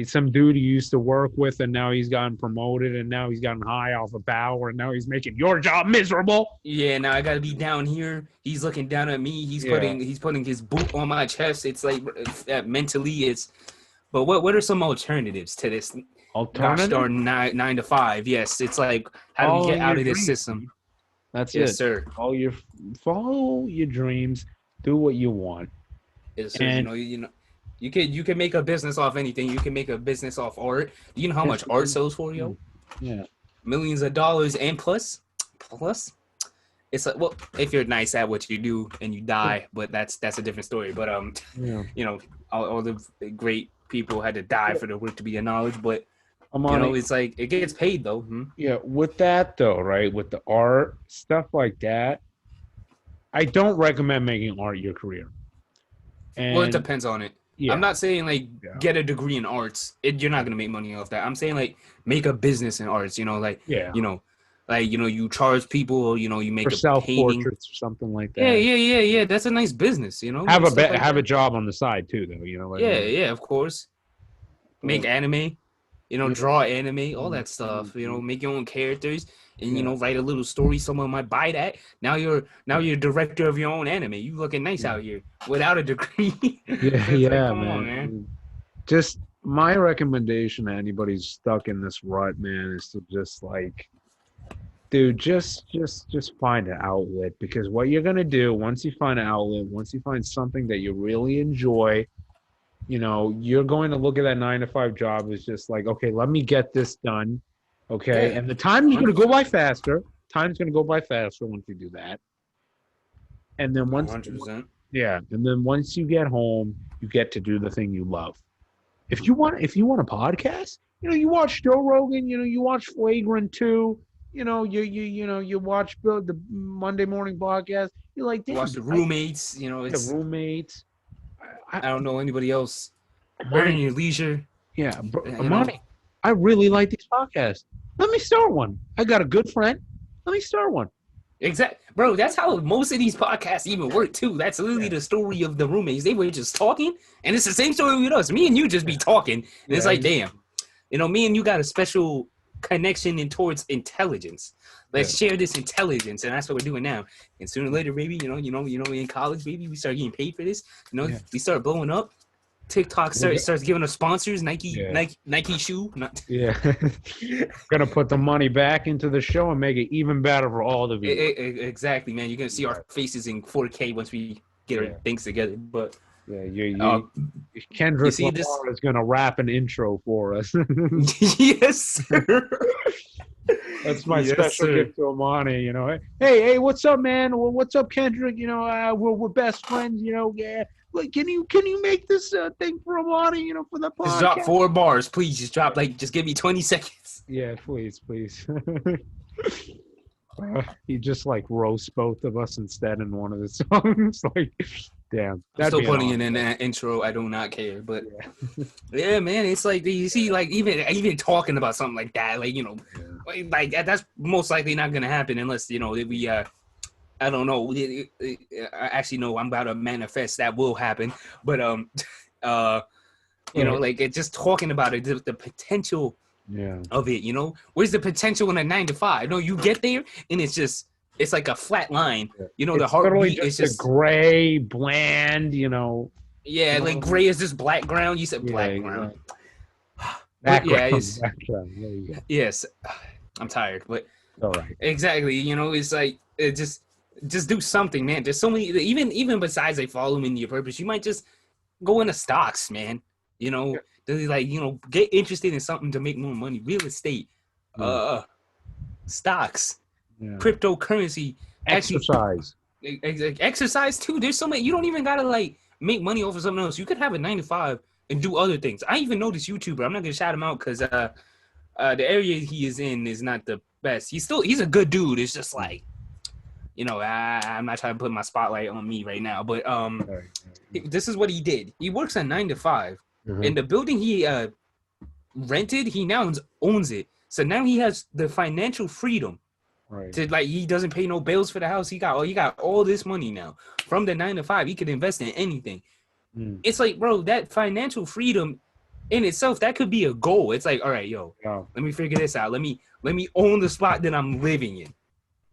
Some dude he used to work with and now he's gotten promoted and now he's gotten high off of power and now he's making your job miserable. yeah, now I gotta be down here. He's looking down at me. Yeah. He's putting his boot on my chest. It's like mentally, it's. But what are some alternatives to this? Gosh Alternative? darn 9 to 5. Yes, it's like how do we Follow get your out of this dreams, system? dude. That's Yes, it. sir. Follow your dreams. Do what you want. Yes, sir. And You can make a business off anything. You can make a business off art. Do you know how yes, much art sells for, yeah, yo? yeah, Millions of dollars and plus. It's like, well, if you're nice at what you do and you die, but that's a different story. But yeah. all the great people had to die for the work to be acknowledged. But Amani, it's like it gets paid though. yeah, with that though, right? With the art stuff like that, I don't recommend making art your career. Well, it And depends on it. I'm yeah, not saying like yeah, get a degree in arts. You're not gonna make money off that. I'm saying like make a business in arts. yeah, You charge people. You make for a self painting. portraits or something like Yeah, that. yeah, yeah, yeah. That's a nice business. Have And stuff like have a that. job on the side too, though. Like Yeah, yeah, of course. Make but, anime. yeah, Draw anime, all mm, that stuff. mm, Make your own characters, and yeah, write a little story. Someone might buy that. Now you're director of your own anime. You looking nice yeah, out here without a degree. yeah, It's like, yeah, come on, man. man. Just my recommendation to anybody stuck in this rut, man, is to just like, dude, just find an outlet, because what you're gonna do once you find an outlet, once you find something that you really enjoy, you're going to look at that 9 to 5 job as just like, okay, let me get this done. Okay. Yeah, And the time is going to go 100%. by faster. Time's going to go by faster once you do that. And then One once, hundred percent. yeah. And then once you get home, you get to do the thing you love. If you want a podcast, you watch Joe Rogan, you watch Flagrant 2, you watch the Monday morning podcast. You're like, damn, Watch the roommates. the It's roommates. I, I don't know anybody else. Earn Amani, your leisure. yeah, bro, You know. Amani, I really like these podcasts. Let me start one. I got a good friend. Let me start one. Exactly, bro. That's how most of these podcasts even work too. That's literally Yeah, the story of the roommates. They were just talking, and it's the same story with us. Me and you just be talking, and it's yeah, like, damn, me and you got a special connection in towards intelligence. yeah, Let's share this intelligence, and that's what we're doing now. And sooner or later, baby, in college, baby, we start getting paid for this. yeah, We start blowing up. TikTok starts giving us sponsors. Nike, yeah, Nike, Nike shoe. Not yeah. Gonna put the money back into the show and make it even better for all the viewers. exactly, man. You're gonna see Yeah, our faces in 4K once we get our yeah, things together. But yeah. uh, you Kendrick see this? Lamar is gonna rap an intro for us. Yes, sir. That's my Yes, special sir. gift to Amani. Hey, what's up, man? Well, what's up, Kendrick? We're best friends. Yeah. Like, can you make this thing for Amani? For the Just drop podcast. 4 bars, please. Just give me 20 seconds. Yeah, please. He just like roasts both of us instead in one of the songs. Like, damn, I'm that'd still be an putting it honor. in that intro. I do not care, but Yeah, yeah, man, it's like you see, like even talking about something like that, yeah, like that's most likely not gonna happen unless we I don't know. I actually know I'm about to manifest that will happen, but uh, right. like it's just talking about it, the potential Yeah. of it. Where's the potential in a 9 to 5? No, you get there and it's like a flat line. Yeah. The It's literally heartbeat is just a just gray, bland. yeah, like gray is just black ground. You said Yeah, black ground, exactly. but yeah, Background, it's background. There you go. yes. I'm tired, but All right. exactly. It's like it just do something, man. There's so many, even besides like following your purpose, you might just go into stocks, man. Yeah. Like get interested in something to make more money. Real estate, Yeah. stocks, Yeah. cryptocurrency. Actually, Exercise. exercise too. There's so many. You don't even gotta like make money off of something else. You could have a 9 to 5 and do other things. I even know this YouTuber. I'm not gonna shout him out because the area he is in is not the best. He's a good dude. It's just like I'm not trying to put my spotlight on me right now, but Right. this is what he did. He works a 9 to 5. Mhm. In the building he rented, he now owns it. So now he has the financial freedom Right. to like he doesn't pay no bills for the house. He got all this money now from the 9 to 5. He could invest in anything. Mm. It's like, bro, that financial freedom in itself, that could be a goal. It's like, all right, yo, Yeah. let me figure this out. Let me own the spot that I'm living in.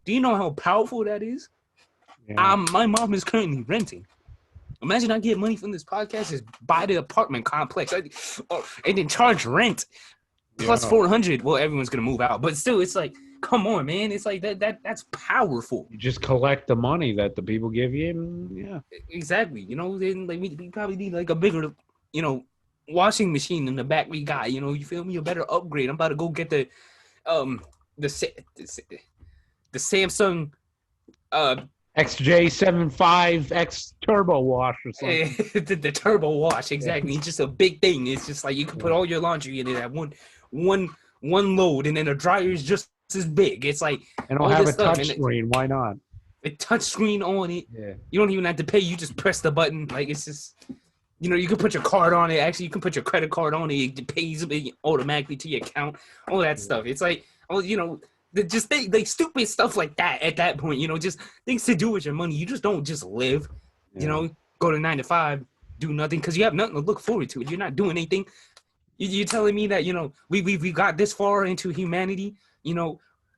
Do you know how powerful that is? Yeah. My mom is currently renting. Imagine I get money from this podcast, just buy the apartment complex, and then charge rent plus Yeah. 400. Well, everyone's gonna move out, but still, it's like, come on, man. It's like that's powerful. You just collect the money that the people give you. And, yeah. Exactly. Then like we probably need like a bigger, washing machine in the back. We got, you feel me? A better upgrade. I'm about to go get the Samsung XJ75X Turbo Wash or something. The turbo wash, exactly. Yeah. It's just a big thing. It's just like you can put all your laundry in it at one one load, and then the dryer is just as big. It's like And it'll all have this a stuff, touch and screen. Why not? a touch screen on it. Yeah. You don't even have to pay. You just press the button. Like it's just, you can put your card on it. Actually, you can put your credit card on it. It pays it automatically to your account. All that stuff. It's like, just like stupid stuff like that. At that point, just things to do with your money. You just don't just live. Yeah. Go to 9 to 5, do nothing because you have nothing to look forward to. You're not doing anything. You're telling me that we got this far into humanity.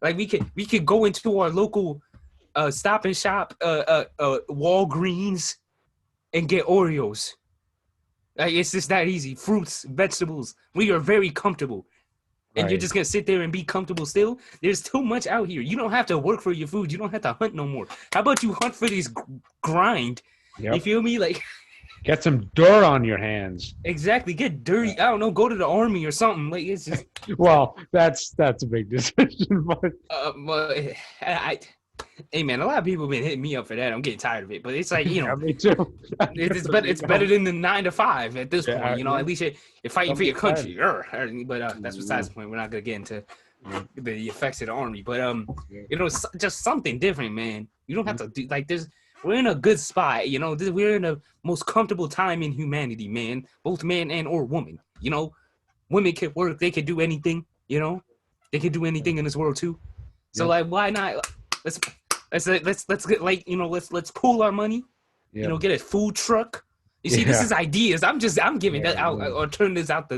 Like we could go into our local Stop and Shop, Walgreens, and get Oreos. Like it's just that easy. Fruits, vegetables. We are very comfortable. And Right. you're just gonna sit there and be comfortable still? There's too much out here. You don't have to work for your food. You don't have to hunt no more. How about you hunt for this grind? Yep. You feel me? Like Get some dirt on your hands. exactly. Get dirty. I don't know. Go to the army or something. Like it's just. Well, that's a big decision, but Well, hey man, a lot of people have been hitting me up for that. I'm getting tired of it, but it's like yeah, me too. it's better. It's better than the 9 to 5 at this point. At least you're fighting for your country. But that's besides the point. We're not gonna get into the effects of the army, but just something different, man. You don't have to do like this. We're in a good spot, we're in the most comfortable time in humanity, man. Both man and or woman. Women can work. They can do anything. They can do anything in this world too. So like, why not? Let's get like let's pool our money. Get a food truck. You see, this is ideas. I'm giving that out or turn this out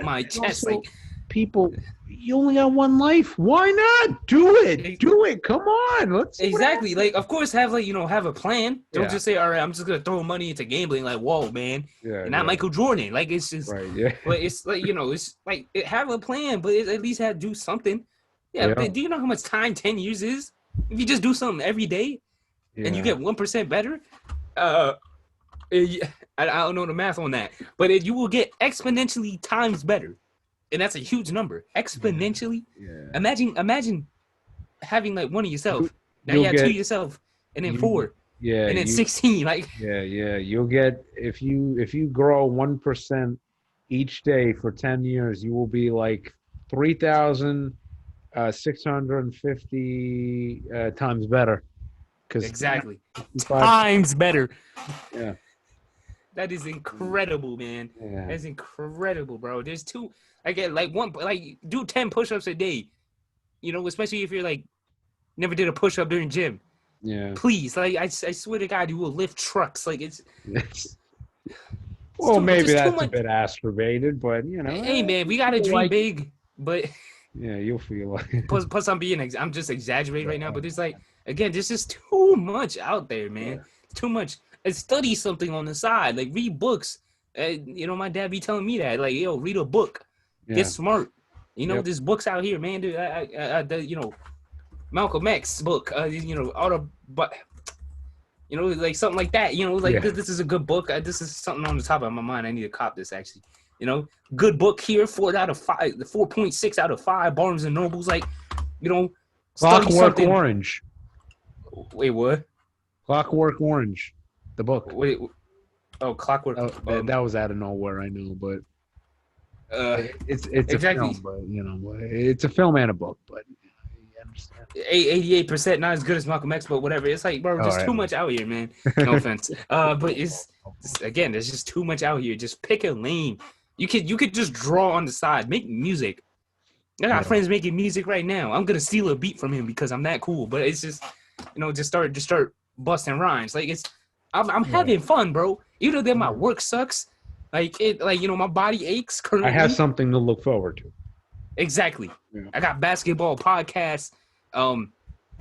my chest. Also, like people, you only got one life. Why not do it? Do it. Come on. Let's exactly. Like, of course, have have a plan. Don't just say, all right, I'm just gonna throw money into gambling. Like, whoa, man, you're not Michael Jordan. Like, it's just right. Yeah. But it's like it's like have a plan, but at least do something. Yeah. Do you know how much time 10 years is? If you just do something every day, and you get 1% better, I don't know the math on that, but you will get exponentially times better, and that's a huge number. Exponentially. Yeah. Imagine having like one of yourself. Now you have 2 yourself, and then 4. Yeah. And then 16. Like. Yeah. You'll get if you grow 1% each day for 10 years, you will be like 3,650 times better. Exactly. Times better. Yeah. That is incredible, man. Yeah. That's incredible, bro. There's do 10 push-ups a day. Especially if you're like never did a push-up during gym. Yeah. Please, like I swear to God, you will lift trucks. Like it's. Well, maybe that's a bit astribated, but Hey, man, we gotta dream big, but. Yeah, you'll feel like. Plus, I'm just exaggerating right now, but it's like again, there's just too much out there, man. Yeah. Too much. And study something on the side, like read books. My dad be telling me that, like, read a book, get smart. There's books out here, man. Dude, Malcolm X book, but like something like that. This is a good book. This is something on the top of my mind. I need to cop this actually. Good book here, 4 out of 5, 4.6 out of 5. Barnes and Nobles, like, Clockwork Orange. Wait, what? Clockwork Orange, the book. Wait, Clockwork. That was out of nowhere, I know, but it's exactly. a film, but it's a film and a book, but. 88% not as good as Malcolm X, but whatever. It's like, bro, there's too much out here, man. No offense, but it's again, there's just too much out here. Just pick a lane. You could just draw on the side, make music. I got friends making music right now. I'm gonna steal a beat from him because I'm that cool. But it's just, just start busting rhymes. Like I'm having fun, bro. Even though my work sucks, my body aches currently. I have something to look forward to. Exactly. Yeah. I got basketball podcasts,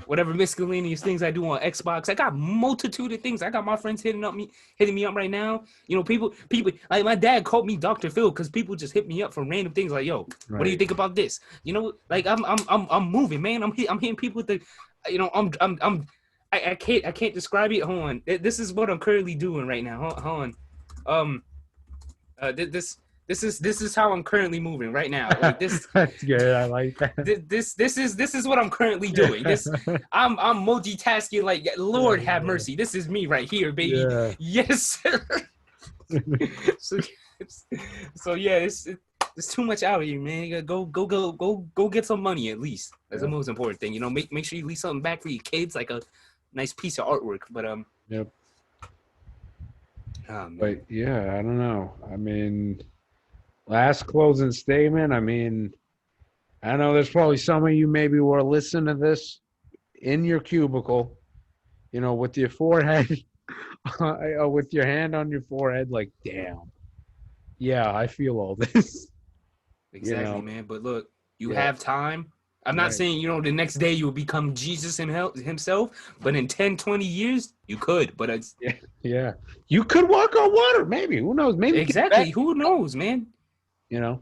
whatever miscellaneous things I do on Xbox. I got multitude of things. I got my friends hitting me up right now. People like my dad called me Dr. Phil because people just hit me up for random things like, yo, what do you think about this? Like I'm moving, man. I'm hitting people with the, I can't describe it. Hold on. This is what I'm currently doing right now. Hold on. This This is how I'm currently moving right now. Like this. That's good. I like that. This is what I'm currently doing. I'm multitasking. Like Lord have Yeah. mercy. This is me right here, baby. Yeah. Yes, sir. so, so yeah, it's too much out here, man. You gotta go get some money at least. That's the most important thing. You know, make sure you leave something back for your kids, like a nice piece of artwork. But Yep. But yeah, I don't know. I mean, last closing statement. I mean, I know there's probably some of you maybe were listening to this in your cubicle, you know, with your forehead, with your hand on your forehead, like, damn. Yeah, I feel all this. exactly, You know? man. But look, you Yeah. have time. I'm not Right. saying, you know, the next day you'll become Jesus himself, but in 10, 20 years, you could. But it's Yeah. You could walk on water, maybe. Who knows? Maybe you can exactly. Who knows, man? you know,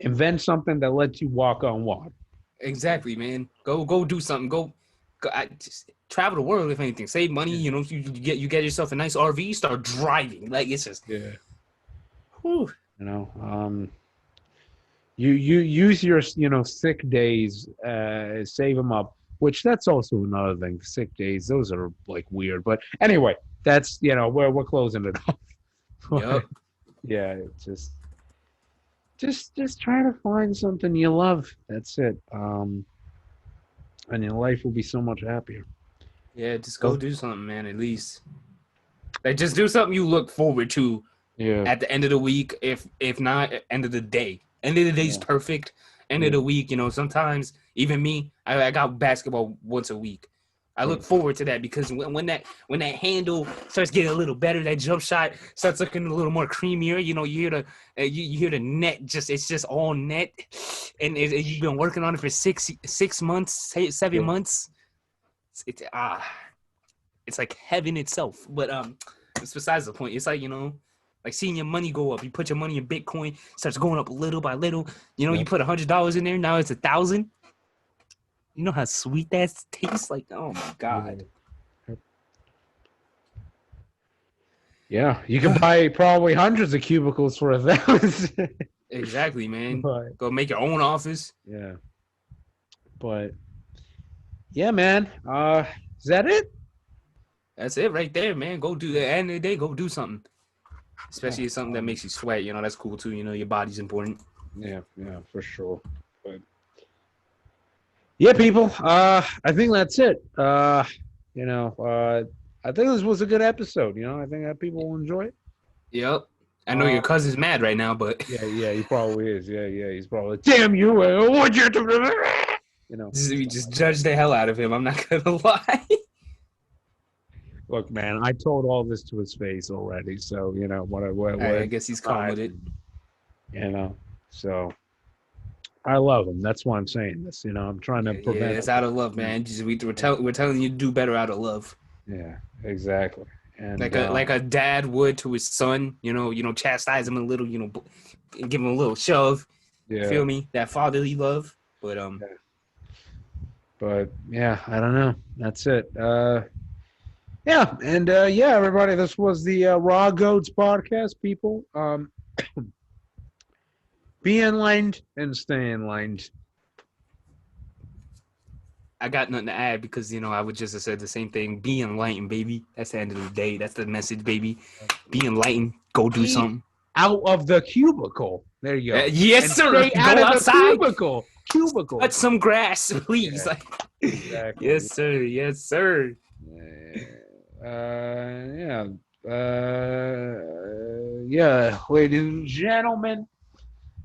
invent something that lets you walk on water. Exactly, man. Go do something. Go just travel the world, if anything. Save money, Yeah. you know, you get yourself a nice RV, start driving. Like it's just Yeah. whew. You know, you use your sick days, save them up, which that's also another thing. Sick days, those are like weird, but anyway, that's we're closing it off. Yep. Yeah, it's just try to find something you love. That's it. And your life will be so much happier. Yeah, just go do something, man, at least. Like just do something you look forward to Yeah. at the end of the week, if not end of the day. End of the day is perfect. End of the week, you know, sometimes even me, I got basketball once a week. I look forward to that because when that handle starts getting a little better, that jump shot starts looking a little more creamier. You know, you hear the net it's just all net, and you've been working on it for 6 months, 7 months. It's like heaven itself. But it's besides the point. It's like, you know, like seeing your money go up. You put your money in Bitcoin, starts going up little by little. You know, you put $100 in there, now it's 1,000. You know how sweet that tastes? Like, oh my God. Yeah, you can buy probably hundreds of cubicles for 1,000. Exactly, man. But, go make your own office. Yeah. But yeah, man. Is that it? That's it right there, man. Go do that. At the end of the day, go do something. Especially something that makes you sweat. You know, that's cool too. You know, your body's important. Yeah, for sure. But yeah, people. I think that's it. I think this was a good episode. You know, I think that people will enjoy it. Yep. I know your cousin's mad right now, but yeah, he probably is. Yeah, he's probably damn you. What you do? You know, we just judge the hell out of him. I'm not gonna lie. Look, man, I told all this to his face already. So you know what? I guess he's calm with it. You know, so I love him. That's why I'm saying this. You know, I'm trying to prevent. Yeah, it's out of love, man. Just we're telling you to do better out of love. Yeah, exactly. And like a dad would to his son. You know, chastise him a little. You know, give him a little shove. Yeah. Feel me? That fatherly love. But But yeah, I don't know. That's it. Yeah, and yeah, everybody, this was the Raw Goats podcast, people. Be enlightened and stay enlightened. I got nothing to add because, you know, I would just have said the same thing. Be enlightened, baby. That's the end of the day. That's the message, baby. Be enlightened. Go do something. Out of the cubicle. There you go. Yes, sir. Stay out Go of outside. The cubicle. Cut some grass, please. Yeah, exactly. Yes, sir. Yes, sir. Yeah, ladies and gentlemen,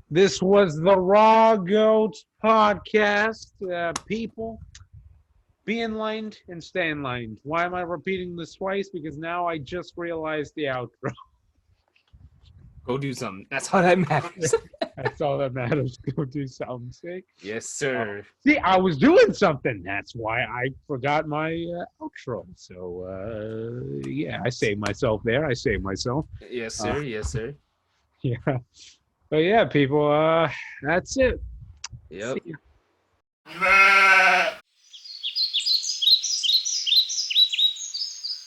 this was the Raw Goats podcast. People, be enlightened and stay enlightened. Why am I repeating this twice? Because now I just realized the outro. Go do something. That's all that matters. That's all that matters. Go do something. See? Yes, sir. See, I was doing something. That's why I forgot my outro. So, yeah, I saved myself there. I saved myself. Yes, sir. Yes, sir. Yeah. But yeah, people, that's it. Yep. See ya.